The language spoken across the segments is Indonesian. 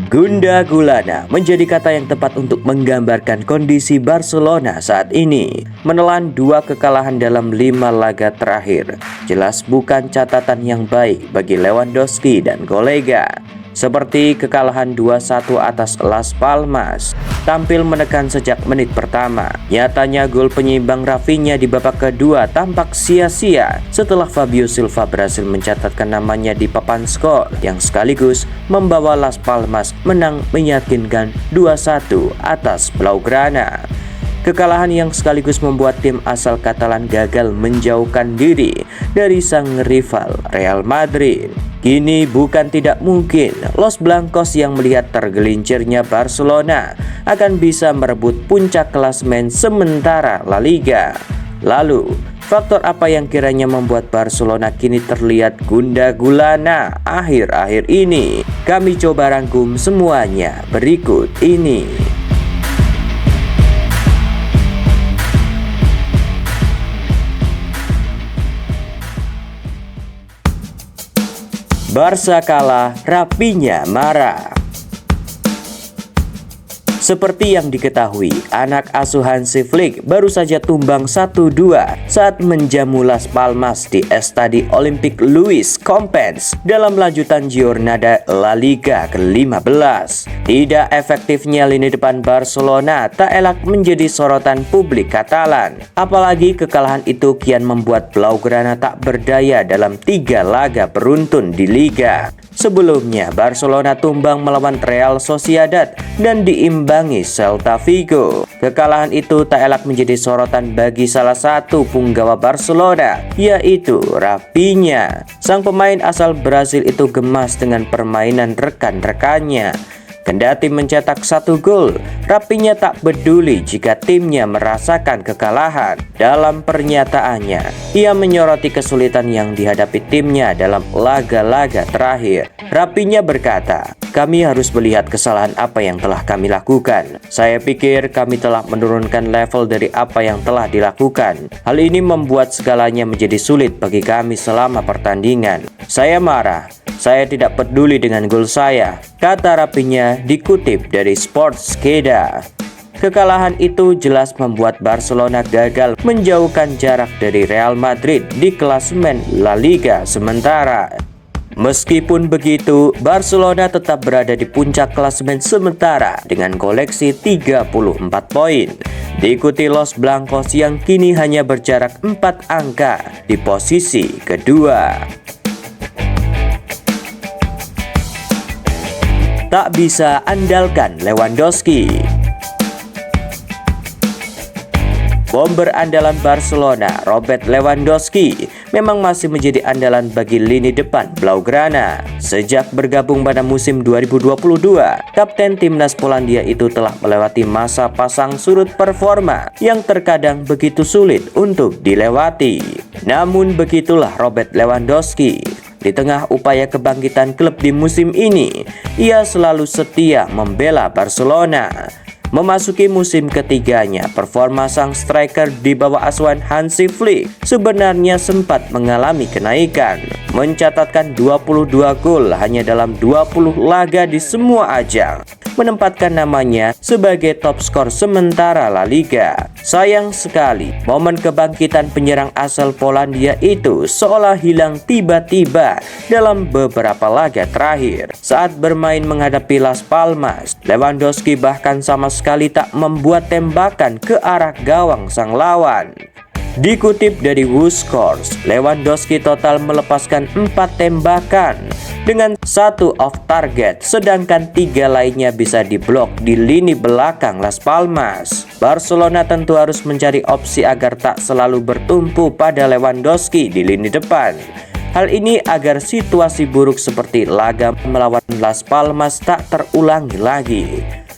Gunda gulana menjadi kata yang tepat untuk menggambarkan kondisi Barcelona saat ini. Menelan 2 kekalahan dalam 5 laga terakhir. Jelas bukan catatan yang baik bagi Lewandowski dan kolega. Seperti kekalahan 2-1 atas Las Palmas, tampil menekan sejak menit pertama. Nyatanya gol penyeimbang Rafinha di babak kedua tampak sia-sia setelah Fabio Silva berhasil mencatatkan namanya di papan skor yang sekaligus membawa Las Palmas menang meyakinkan 2-1 atas Blaugrana. Kekalahan yang sekaligus membuat tim asal Katalan gagal menjauhkan diri dari sang rival Real Madrid. Kini bukan tidak mungkin Los Blancos yang melihat tergelincirnya Barcelona akan bisa merebut puncak klasemen sementara La Liga. Lalu, faktor apa yang kiranya membuat Barcelona kini terlihat gundah gulana akhir-akhir ini? Kami coba rangkum semuanya berikut ini. Barca kalah, Rafinha marah. Seperti yang diketahui, anak asuh Hansi Flick baru saja tumbang 1-2 saat menjamu Las Palmas di Estadi Olympic Luis Companys dalam lanjutan Jornada La Liga ke-15. Tidak efektifnya lini depan Barcelona tak elak menjadi sorotan publik Katalan. Apalagi kekalahan itu kian membuat Blaugrana tak berdaya dalam 3 laga beruntun di Liga. Sebelumnya, Barcelona tumbang melawan Real Sociedad dan diimbangi Celta Vigo. Kekalahan itu tak elak menjadi sorotan bagi salah satu punggawa Barcelona, yaitu Rafinha. Sang pemain asal Brasil itu gemas dengan permainan rekan-rekannya. Kendati mencetak 1 gol, Rafinha tak peduli jika timnya merasakan kekalahan. Dalam pernyataannya, ia menyoroti kesulitan yang dihadapi timnya dalam laga-laga terakhir. Rafinha berkata, "Kami harus melihat kesalahan apa yang telah kami lakukan. Saya pikir kami telah menurunkan level dari apa yang telah dilakukan. Hal ini membuat segalanya menjadi sulit bagi kami selama pertandingan. Saya marah. Saya tidak peduli dengan gol saya," kata Rafinha dikutip dari Sportskeda. Kekalahan itu jelas membuat Barcelona gagal menjauhkan jarak dari Real Madrid di klasemen La Liga sementara. Meskipun begitu, Barcelona tetap berada di puncak klasemen sementara dengan koleksi 34 poin. Diikuti Los Blancos yang kini hanya berjarak 4 angka di posisi kedua. Tak bisa andalkan Lewandowski. Bomber andalan Barcelona, Robert Lewandowski, memang masih menjadi andalan bagi lini depan Blaugrana. Sejak bergabung pada musim 2022, kapten timnas Polandia itu telah melewati masa pasang surut performa yang terkadang begitu sulit untuk dilewati. Namun begitulah Robert Lewandowski. Di tengah upaya kebangkitan klub di musim ini, ia selalu setia membela Barcelona. Memasuki musim ketiganya, performa sang striker di bawah asuhan Hansi Flick sebenarnya sempat mengalami kenaikan, mencatatkan 22 gol hanya dalam 20 laga di semua ajang, menempatkan namanya sebagai top skor sementara La Liga. Sayang sekali, momen kebangkitan penyerang asal Polandia itu seolah hilang tiba-tiba dalam beberapa laga terakhir. Saat bermain menghadapi Las Palmas, Lewandowski bahkan sama sekali tak membuat tembakan ke arah gawang sang lawan. Dikutip dari WhoScores, Lewandowski total melepaskan 4 tembakan dengan 1 off target, sedangkan 3 lainnya bisa diblok di lini belakang Las Palmas. Barcelona tentu harus mencari opsi agar tak selalu bertumpu pada Lewandowski di lini depan. Hal ini agar situasi buruk seperti laga melawan Las Palmas tak terulangi lagi.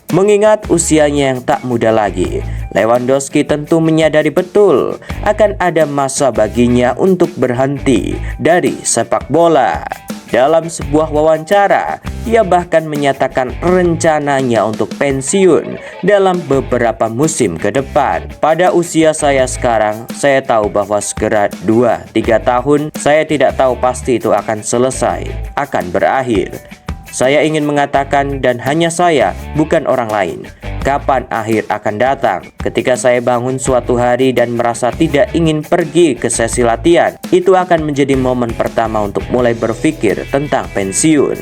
Mengingat usianya yang tak muda lagi, Lewandowski tentu menyadari betul akan ada masa baginya untuk berhenti dari sepak bola. Dalam sebuah wawancara, ia bahkan menyatakan rencananya untuk pensiun dalam beberapa musim ke depan. "Pada usia saya sekarang, saya tahu bahwa segera 2-3 tahun, saya tidak tahu pasti itu akan selesai, akan berakhir. Saya ingin mengatakan dan hanya saya, bukan orang lain. Kapan akhir akan datang? Ketika saya bangun suatu hari dan merasa tidak ingin pergi ke sesi latihan, itu akan menjadi momen pertama untuk mulai berpikir tentang pensiun.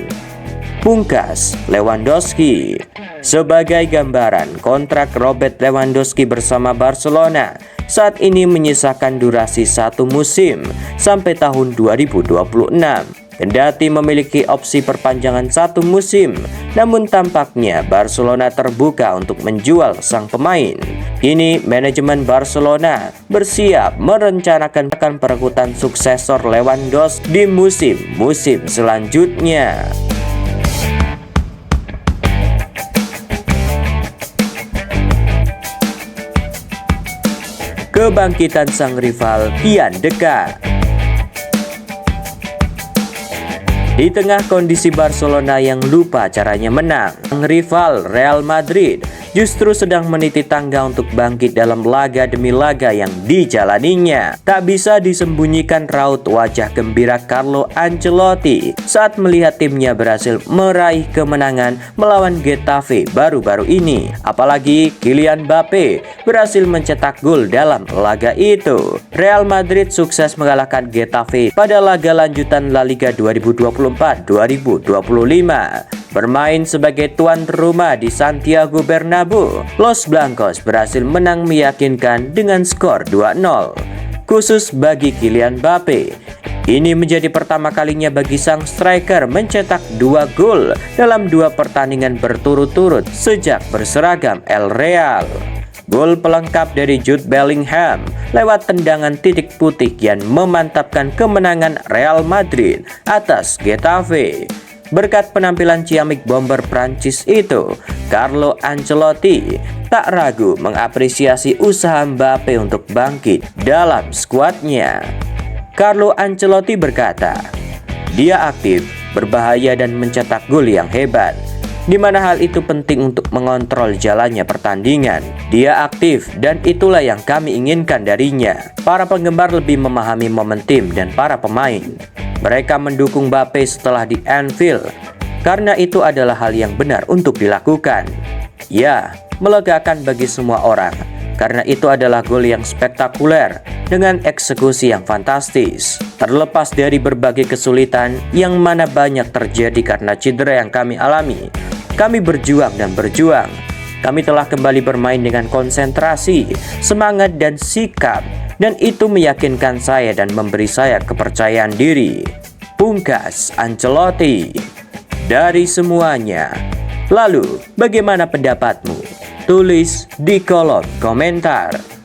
Pungkas Lewandowski. Sebagai gambaran, kontrak Robert Lewandowski bersama Barcelona saat ini menyisakan durasi 1 musim sampai tahun 2026. Kendati memiliki opsi perpanjangan 1 musim, namun tampaknya Barcelona terbuka untuk menjual sang pemain. Kini manajemen Barcelona bersiap merencanakan perekrutan suksesor Lewandowski di musim selanjutnya. Kebangkitan sang rival kian dekat. Di tengah kondisi Barcelona yang lupa caranya menang, rival Real Madrid justru sedang meniti tangga untuk bangkit dalam laga demi laga yang dijalaninya. Tak bisa disembunyikan raut wajah gembira Carlo Ancelotti saat melihat timnya berhasil meraih kemenangan melawan Getafe baru-baru ini. Apalagi Kylian Mbappe berhasil mencetak gol dalam laga itu. Real Madrid sukses mengalahkan Getafe pada laga lanjutan La Liga 2024-2025. Bermain sebagai tuan rumah di Santiago Bernabeu, Los Blancos berhasil menang meyakinkan dengan skor 2-0. Khusus bagi Kylian Mbappe, ini menjadi pertama kalinya bagi sang striker mencetak 2 gol dalam 2 pertandingan berturut-turut sejak berseragam El Real. Gol pelengkap dari Jude Bellingham lewat tendangan titik putih yang memantapkan kemenangan Real Madrid atas Getafe. Berkat penampilan ciamik bomber Prancis itu, Carlo Ancelotti tak ragu mengapresiasi usaha Mbappe untuk bangkit dalam skuadnya. Carlo Ancelotti berkata, "Dia aktif, berbahaya dan mencetak gol yang hebat, di mana hal itu penting untuk mengontrol jalannya pertandingan. Dia aktif dan itulah yang kami inginkan darinya." Para penggemar lebih memahami momen tim dan para pemain. Mereka mendukung Mbappe setelah di Anfield karena itu adalah hal yang benar untuk dilakukan. Ya, melegakan bagi semua orang karena itu adalah gol yang spektakuler dengan eksekusi yang fantastis. Terlepas dari berbagai kesulitan yang mana banyak terjadi karena cedera yang kami alami, kami berjuang dan berjuang. Kami telah kembali bermain dengan konsentrasi, semangat dan sikap, dan itu meyakinkan saya dan memberi saya kepercayaan diri. Pungkas Ancelotti. Dari semuanya, lalu bagaimana pendapatmu? Tulis di kolom komentar.